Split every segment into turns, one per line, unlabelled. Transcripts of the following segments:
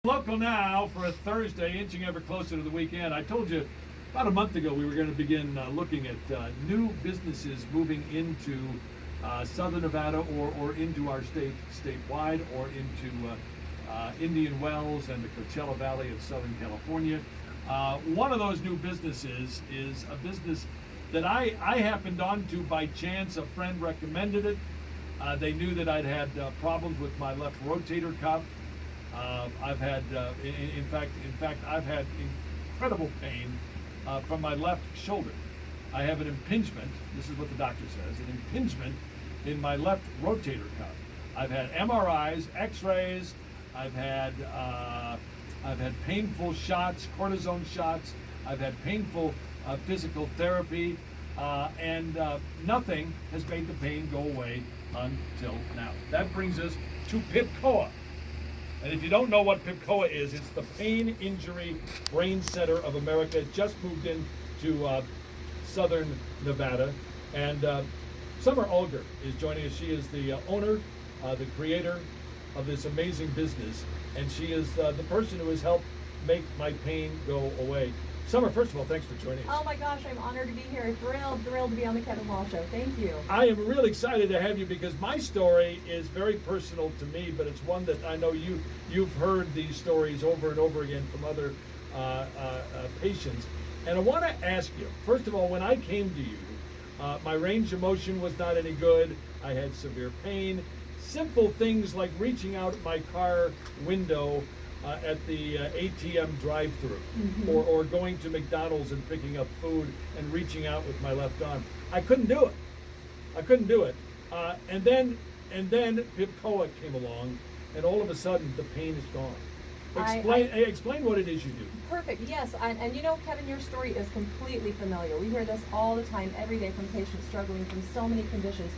Local now for a Thursday, inching ever closer to the weekend. I told you about a month ago we were going to begin looking at new businesses moving into Southern Nevada or into our state statewide or into Indian Wells and the Coachella Valley of Southern California. One of those new businesses is a business that I happened onto by chance. A friend recommended it. They knew that I'd had problems with my left rotator cuff. I've had, in fact, I've had incredible pain from my left shoulder. I have an impingement. This is what the doctor says: an impingement in my left rotator cuff. I've had MRIs, X-rays. I've had painful shots, cortisone shots. I've had painful physical therapy, and nothing has made the pain go away until now. That brings us to PIBCOA. And if you don't know what PIBCOA is, it's the Pain Injury Brain Center of America. It just moved into Southern Nevada. And Summer Ulger is joining us. She is the owner, the creator of this amazing business. And she is the person who has helped make my pain go away. Summer, first of all, thanks for joining us.
Oh my gosh, I'm honored to be here. Thrilled to be on the Kevin Wall Show. Thank you.
I am really excited to have you because my story is very personal to me, but it's one that I know you've heard these stories over and over again from other patients. And I want to ask you, first of all, when I came to you, my range of motion was not any good. I had severe pain. Simple things like reaching out my car window at the ATM drive-through, or going to McDonald's and picking up food and reaching out with my left arm. I couldn't do it. And then PIBCOA came along, and all of a sudden the pain is gone. Explain what it is you do.
Perfect. Yes, and you know, Kevin, your story is completely familiar. We hear this all the time, every day, from patients struggling from so many conditions.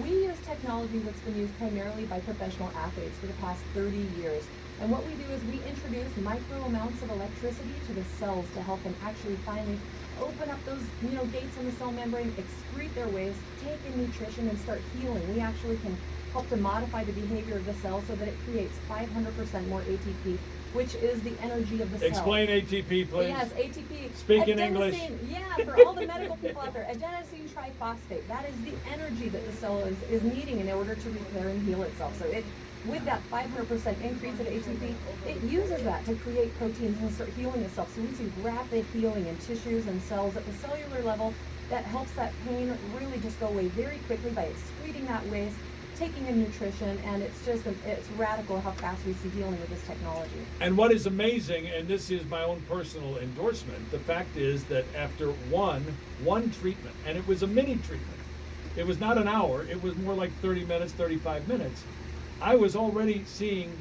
We use technology that's been used primarily by professional athletes for the past 30 years. And what we do is we introduce micro amounts of electricity to the cells to help them actually finally open up those gates in the cell membrane, excrete their waste, take in nutrition, and start healing. We actually can help to modify the behavior of the cell so that it creates 500% more ATP, which is the energy of the cell.
Explain ATP, please.
Yes, ATP.
Speak in English.
Yeah, for all the medical people out there, adenosine triphosphate. That is the energy that the cell is needing in order to repair and heal itself. So with that 500% increase of ATP, it uses that to create proteins and start healing itself. So we see rapid healing in tissues and cells at the cellular level that helps that pain really just go away very quickly by excreting that waste, taking in nutrition, and it's radical how fast we see healing with this technology.
And what is amazing, and this is my own personal endorsement, the fact is that after one treatment, and it was a mini treatment, it was not an hour, it was more like 30 minutes, 35 minutes, I was already seeing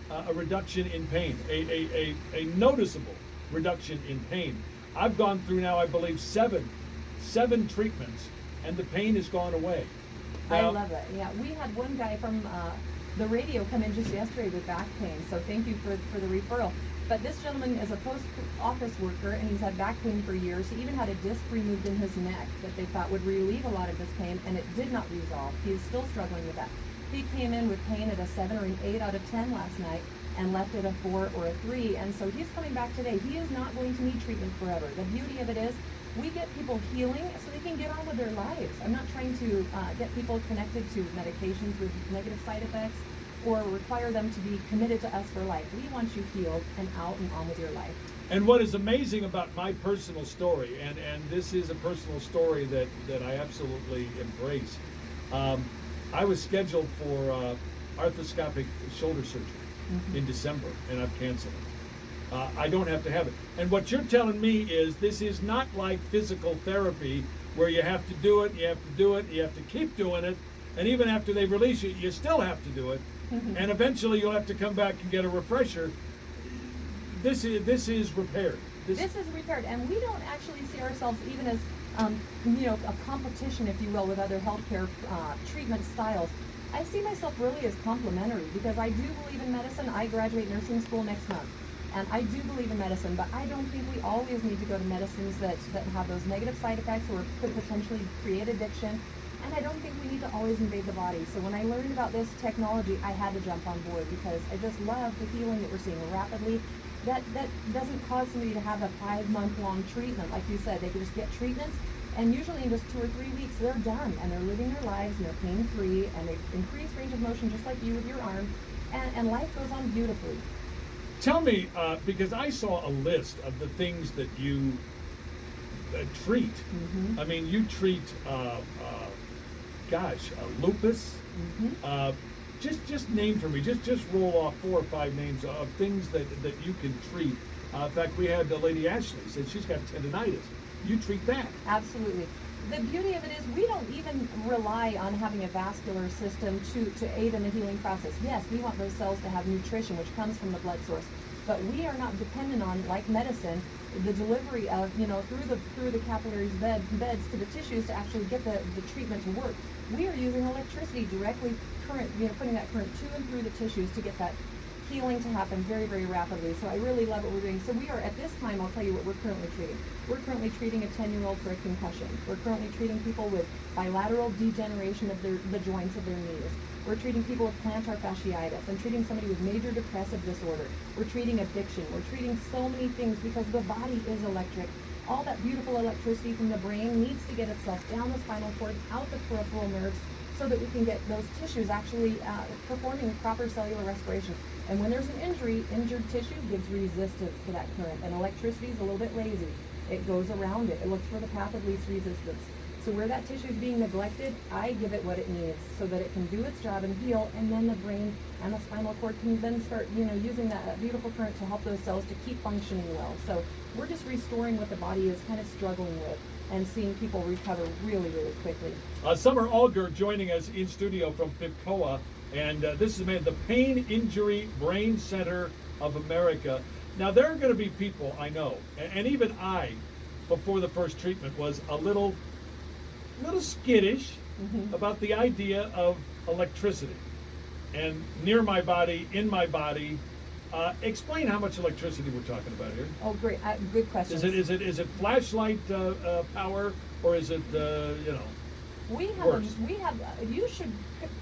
a reduction in pain, a noticeable reduction in pain. I've gone through now, I believe, seven treatments, and the pain has gone away.
Now, I love it. Yeah, we had one guy from the radio come in just yesterday with back pain, so thank you for the referral. But this gentleman is a post-office worker, and he's had back pain for years. He even had a disc removed in his neck that they thought would relieve a lot of this pain, and it did not resolve. He is still struggling with that. He came in with pain at a 7 or an 8 out of 10 last night and left at a 4 or a 3. And so he's coming back today. He is not going to need treatment forever. The beauty of it is we get people healing so they can get on with their lives. I'm not trying to get people connected to medications with negative side effects or require them to be committed to us for life. We want you healed and out and on with your life.
And what is amazing about my personal story, and this is a personal story that I absolutely embrace, I was scheduled for arthroscopic shoulder surgery in December, and I've canceled it. I don't have to have it. And what you're telling me is this is not like physical therapy where you have to do it, you have to do it, you have to keep doing it, and even after they release you, you still have to do it, and eventually you'll have to come back and get a refresher. This is repaired.
This is repaired, and we don't actually see ourselves even as a competition, if you will, with other healthcare treatment styles. I see myself really as complementary because I do believe in medicine. I graduate nursing school next month, and I do believe in medicine, but I don't think we always need to go to medicines that have those negative side effects or could potentially create addiction. And I don't think we need to always invade the body. So when I learned about this technology, I had to jump on board because I just love the healing that we're seeing rapidly. That doesn't cause somebody to have a 5-month-long treatment. Like you said, they can just get treatments, and usually in just 2 or 3 weeks, they're done, and they're living their lives, and they're pain-free, and they increase range of motion just like you with your arm, and life goes on beautifully.
Tell me, because I saw a list of the things that you treat.
Mm-hmm.
I mean, you treat, lupus.
Mm-hmm.
Just name for me. Just roll off 4 or 5 names of things that you can treat. In fact, we had Lady Ashley said she's got tendonitis. You treat that.
Absolutely. The beauty of it is we don't even rely on having a vascular system to aid in the healing process. Yes, we want those cells to have nutrition, which comes from the blood source, but we are not dependent on, like medicine, the delivery of, through the capillaries beds to the tissues to actually get the treatment to work. We are using electricity directly current, putting that current to and through the tissues to get that healing to happen very, very rapidly. So I really love what we're doing. So we are, at this time, I'll tell you what we're currently treating. We're currently treating a 10-year-old for a concussion. We're currently treating people with bilateral degeneration of the joints of their knees. We're treating people with plantar fasciitis. I'm treating somebody with major depressive disorder. We're treating addiction. We're treating so many things because the body is electric. All that beautiful electricity from the brain needs to get itself down the spinal cord, out the peripheral nerves, so that we can get those tissues actually performing proper cellular respiration. And when there's an injury, injured tissue gives resistance to that current. And electricity is a little bit lazy. It goes around it. It looks for the path of least resistance. So where that tissue is being neglected, I give it what it needs so that it can do its job and heal, and then the brain and the spinal cord can then start, using that beautiful current to help those cells to keep functioning well. So we're just restoring what the body is kind of struggling with and seeing people recover really, really quickly.
Summer Alger joining us in studio from PIBCOA, and this is the Pain Injury Brain Center of America. Now, there are going to be people, I know, and even I, before the first treatment, was a little skittish about the idea of electricity. And near my body, in my body, explain how much electricity we're talking about here.
Oh, great. Good question.
Is it flashlight power, or is it
you should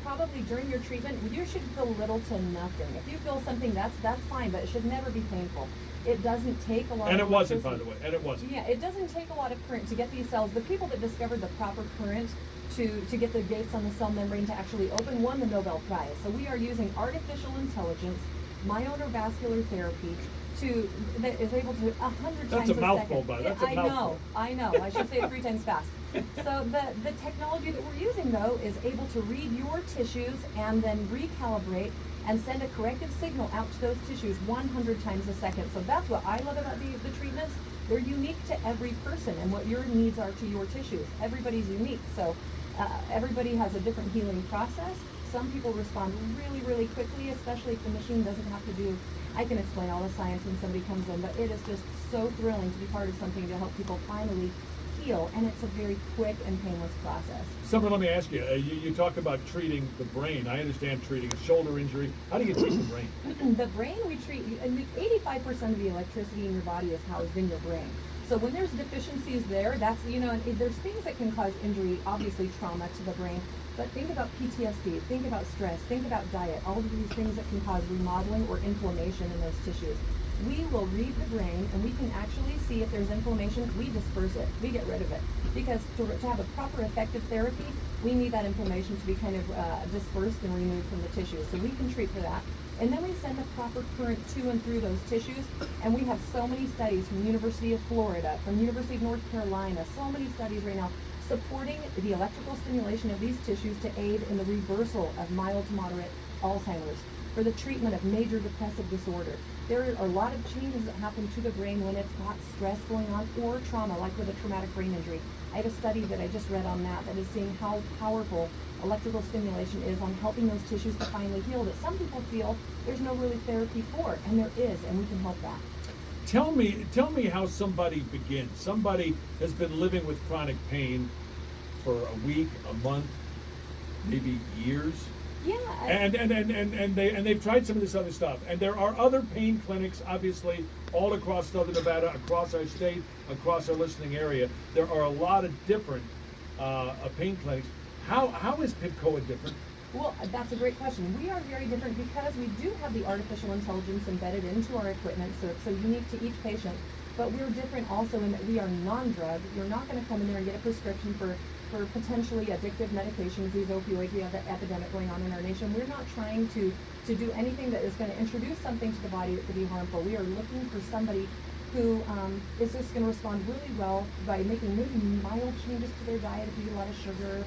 probably during your treatment, you should feel little to nothing. If you feel something, that's fine, but it should never be painful. It doesn't take a lot
and
of
it wasn't,
electricity.
by the way, and it wasn't.
Yeah, it doesn't take a lot of current to get these cells. The people that discovered the proper current to get the gates on the cell membrane to actually open won the Nobel Prize. So we are using artificial intelligence, myonovascular therapy, that is able to 100 times a second.
That's a mouthful, but that's a mouthful.
I know. I should say it 3 times fast. So the technology that we're using, though, is able to read your tissues and then recalibrate and send a corrective signal out to those tissues 100 times a second. So that's what I love about the treatments. They're unique to every person and what your needs are to your tissues. Everybody's unique. So everybody has a different healing process. Some people respond really, really quickly, especially if the machine doesn't have to do. I can explain all the science when somebody comes in, but it is just so thrilling to be part of something to help people finally heal, and it's a very quick and painless process.
Summer, let me ask you, you talk about treating the brain. I understand treating a shoulder injury. How do you treat the brain?
The brain we treat, 85% of the electricity in your body is housed in your brain. So when there's deficiencies there, that's, there's things that can cause injury, obviously trauma to the brain, but think about PTSD, think about stress, think about diet, all of these things that can cause remodeling or inflammation in those tissues. We will read the brain and we can actually see if there's inflammation, we disperse it, we get rid of it. Because to have a proper effective therapy, we need that inflammation to be kind of dispersed and removed from the tissue. So we can treat for that. And then we send the proper current to and through those tissues. And we have so many studies from University of Florida, from University of North Carolina, so many studies right now supporting the electrical stimulation of these tissues to aid in the reversal of mild to moderate Alzheimer's, for the treatment of major depressive disorder. There are a lot of changes that happen to the brain when it's got stress going on or trauma, like with a traumatic brain injury. I have a study that I just read on that is seeing how powerful electrical stimulation is on helping those tissues to finally heal that some people feel there's no really therapy for, and there is, and we can help that.
Tell me how somebody begins. Somebody has been living with chronic pain for a week, a month, maybe years.
Yeah.
And they've tried some of this other stuff. And there are other pain clinics, obviously, all across Southern Nevada, across our state, across our listening area. There are a lot of different pain clinics. How is PIBCOA different?
Well, that's a great question. We are very different because we do have the artificial intelligence embedded into our equipment, so it's so unique to each patient. But we're different also in that we are non-drug. You're not going to come in there and get a prescription for potentially addictive medications, these opioids. We have the epidemic going on in our nation. We're not trying to do anything that is going to introduce something to the body that could be harmful. We are looking for somebody who is just going to respond really well by making maybe mild changes to their diet. If you eat a lot of sugar,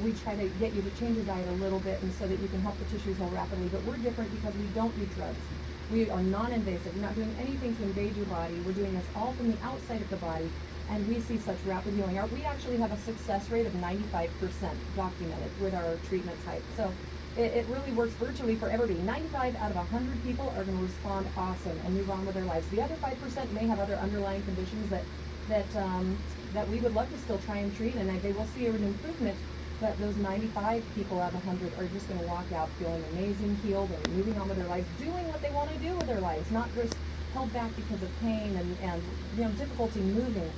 we try to get you to change your diet a little bit and so that you can help the tissues heal rapidly. But we're different because we don't do drugs. We are non-invasive. We're not doing anything to invade your body. We're doing this all from the outside of the body, and we see such rapid healing. We actually have a success rate of 95% documented with our treatment type. So it really works virtually for everybody. 95 out of 100 people are going to respond awesome and move on with their lives. The other 5% may have other underlying conditions that we would love to still try and treat, and they will see an improvement. But those 95 people out of 100 are just going to walk out feeling amazing, healed, and moving on with their lives, doing what they want to do with their lives, not just held back because of pain and difficulty moving.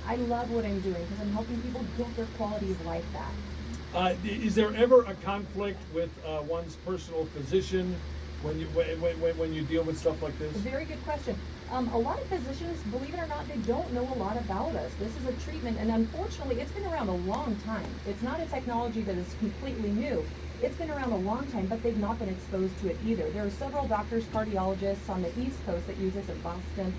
I love what I'm doing because I'm helping people get their quality of life back.
Is there ever a conflict with one's personal physician when you deal with stuff like this?
Very good question. A lot of physicians, believe it or not, they don't know a lot about us. This is a treatment, and unfortunately, it's been around a long time. It's not a technology that is completely new. It's been around a long time, but they've not been exposed to it either. There are several doctors, cardiologists on the East Coast that use this in Boston.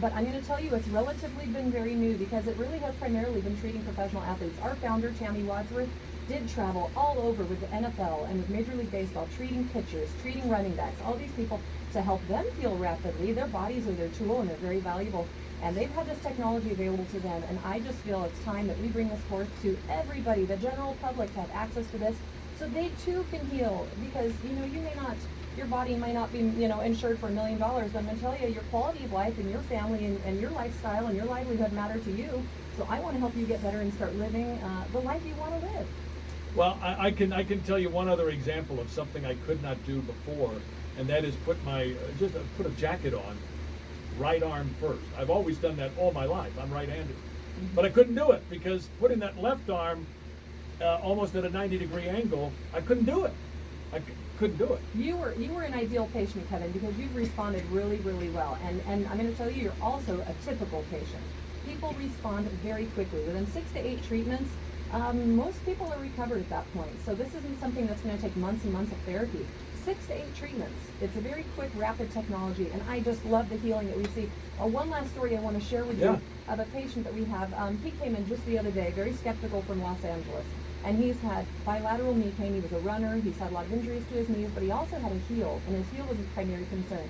But I'm going to tell you, it's relatively been very new because it really has primarily been treating professional athletes. Our founder, Tammy Wadsworth, did travel all over with the NFL and with Major League Baseball, treating pitchers, treating running backs, all these people to help them heal rapidly. Their bodies are their tool and they're very valuable. And they've had this technology available to them. And I just feel it's time that we bring this forth to everybody, the general public, to have access to this so they too can heal. Because, you may not, your body might not be, insured for $1 million, but I'm going to tell you, your quality of life and your family and your lifestyle and your livelihood matter to you. So I want to help you get better and start living the life you want to live.
Well, I can tell you one other example of something I could not do before, and that is put a jacket on, right arm first. I've always done that all my life. I'm right-handed, but I couldn't do it because putting that left arm almost at a 90-degree angle, I couldn't do it. I couldn't do it.
You were an ideal patient, Kevin, because you've responded really, really well, and I'm going to tell you, you're also a typical patient. People respond very quickly. Within 6 to 8 treatments, most people are recovered at that point. So this isn't something that's going to take months and months of therapy. 6 to 8 treatments. It's a very quick, rapid technology, and I just love the healing that we see. One last story I want to share with you of a patient that we have. He came in just the other day, very skeptical, from Los Angeles, and he's had bilateral knee pain. He was a runner. He's had a lot of injuries to his knees, but he also had a heel, and his heel was his primary concern.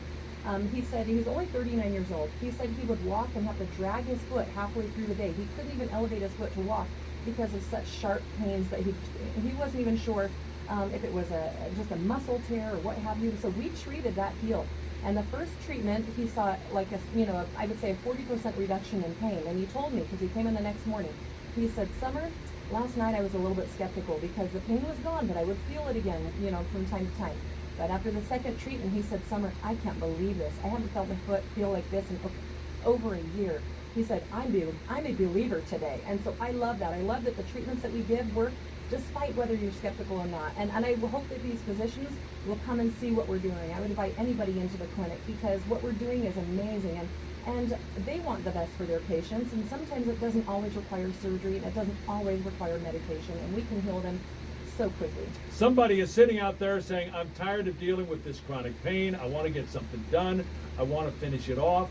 He said he was only 39 years old. He said he would walk and have to drag his foot halfway through the day. He couldn't even elevate his foot to walk because of such sharp pains that he wasn't even sure if it was just a muscle tear or what have you. So we treated that heel. And the first treatment, he saw like I would say a 40% reduction in pain. And he told me, because he came in the next morning, he said, Summer, last night I was a little bit skeptical because the pain was gone, but I would feel it again, from time to time. But after the second treatment, he said, Summer, I can't believe this. I haven't felt my foot feel like this in over a year. He said, I'm a believer today. And so I love that. I love that the treatments that we give work despite whether you're skeptical or not. And I hope that these physicians will come and see what we're doing. I would invite anybody into the clinic because what we're doing is amazing. And they want the best for their patients. And sometimes it doesn't always require surgery, and it doesn't always require medication. And we can heal them so quickly.
Somebody is sitting out there saying, I'm tired of dealing with this chronic pain. I want to get something done. I want to finish it off.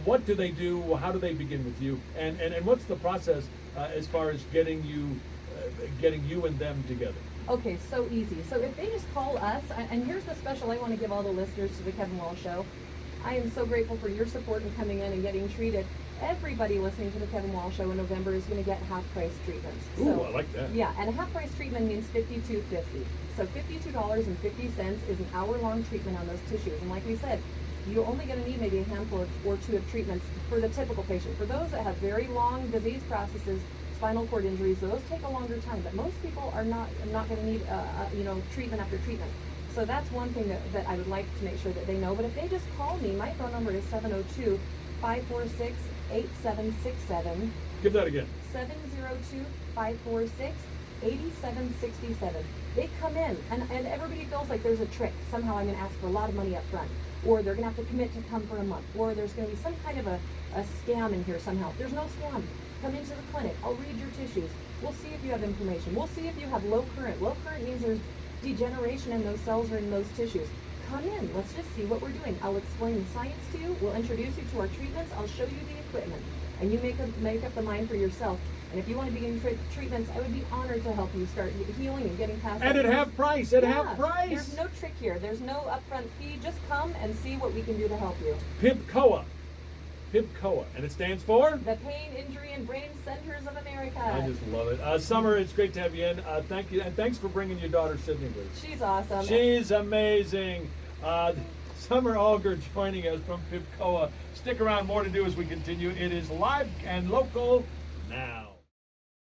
What do they do? How do they begin with you? And what's the process as far as getting you and them together?
Okay, so easy. So if they just call us, and here's the special I want to give all the listeners to the Kevin Walsh Show. I am so grateful for your support in coming in and getting treated. Everybody listening to the Kevin Walsh Show in November is going to get half-price treatments.
Ooh,
So,
I like that.
yeah, and a half-price treatment means $52.50. So $52.50 is an hour-long treatment on those tissues. And like we said, you're only going to need maybe a handful or two of treatments for the typical patient. For those that have very long disease processes, spinal cord injuries, those take a longer time. But most people are not going to need treatment after treatment. So that's one thing that I would like to make sure that they know. But if they just call me, my phone number is 702-546-8767.
Give that again.
702-546-8767. 8767. They come in, and everybody feels like there's a trick. Somehow I'm going to ask for a lot of money up front, or they're going to have to commit to come for a month, or there's going to be some kind of a scam in here somehow. There's no scam. Come into the clinic. I'll read your tissues. We'll see if you have inflammation. We'll see if you have low current. Low current means there's degeneration in those cells or in those tissues. Come in. Let's just see what we're doing. I'll explain the science to you. We'll introduce you to our treatments. I'll show you the equipment. And you make up the mind for yourself. And if you want to begin treatments, I would be honored to help you start healing and getting past
And
that.
at half price, at half price.
There's no trick here. There's no upfront fee. Just come and see what we can do to help you.
PIBCOA. PIBCOA. And it stands for?
The Pain, Injury, and Brain Centers of America.
I just love it. Summer, it's great to have you in. Thank you. And thanks for bringing your daughter, Sydney, with you.
She's awesome.
She's amazing. Summer Alger joining us from PIBCOA. Stick around, more to do as we continue. It is live and local now.